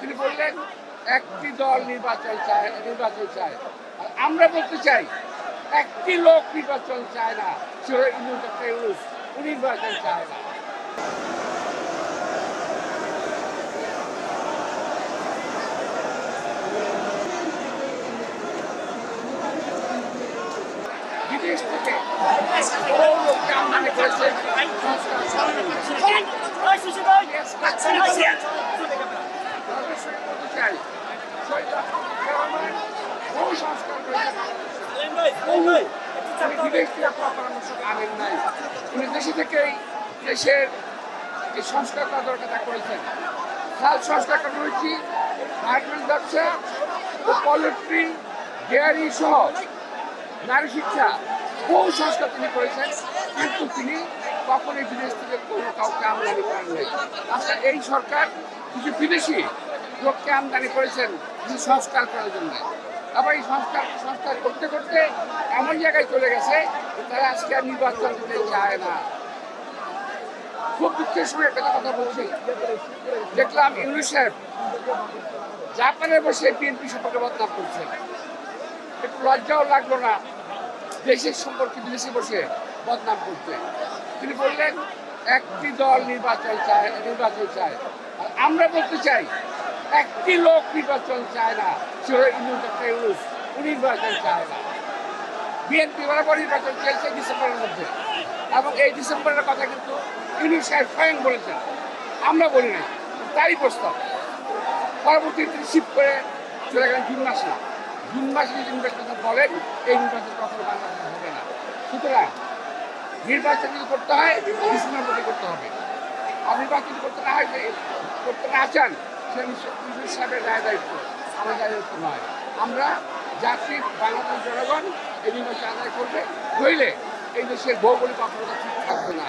তিনি বললেন একটি দল নির্বাচন চায়। আর আমরা বলতে চাই একটি লোক নির্বাচন চায় না, সে হলো ডক্টর ইউনূস, উনি নির্বাচন চায় না। বিদেশ থেকে বহু লোককে আমদানি করেছে দেশে থেকেই দেশের যে সংস্কার করা দরকার তা করেছেন। খাল সংস্কার করা হয়েছে, গার্মেন্টস ব্যবসা, পোল্ট্রি, ডেয়ারি সহ নারী শিক্ষা, বহু সংস্কার তিনি করেছেন, কিন্তু তিনি কখনোই বিদেশ থেকে কোনো কাউকে আমদানি করেন নাই। আচ্ছা, এই সরকার কিছু বিদেশি লোককে আমদানি করেছেন কিছু সংস্কার করার জন্য। আবার এই সংস্কার করতে করতে এমন জায়গায় চলে গেছে তারা আজকে আর নির্বাচন করতে চায় না। খুব দুঃখের সঙ্গে একটা কথা বলছি, দেখলাম ইউনূস সাহেব জাপানে বসে বিএনপি সম্পর্কে বদনাম করছেন। একটু লজ্জাও লাগলো না দেশের সম্পর্কে বিদেশে বসে বদনাম করতে? তিনি বললেন একটি দল নির্বাচন চায়। আর আমরা বলতে চাই একটি লোক নির্বাচন চায় না, সে হলো ডক্টর ইউনূস, উনি নির্বাচন চায় না। বিএনপি বরাবর নির্বাচন চলছে ডিসেম্বরের মধ্যে, এবং এই ডিসেম্বরের কথা কিন্তু ইউনূস সাহেব স্বয়ং বলেছেন, আমরা বলি নাই। তারই প্রস্তাব পরবর্তীতে তিনি শিফট করে চলে গেলেন জুন মাসে যদি নির্বাচন বলেন, এই নির্বাচন কখনো বাংলাদেশে হবে না। সুতরাং নির্বাচন যদি করতে হয় ডিসেম্বর মধ্যে করতে হবে। আর নির্বাচন যদি করতে না চান সে ইউনূস সাহেবের দায়িত্ব, আমার দায়িত্ব নয়। আমরা জাতি বাংলাদেশ জনগণ এই নির্বাচন আদায় করবে, নইলে এই দেশের ভৌগোলিক অক্ষরতা ঠিক থাকবে না।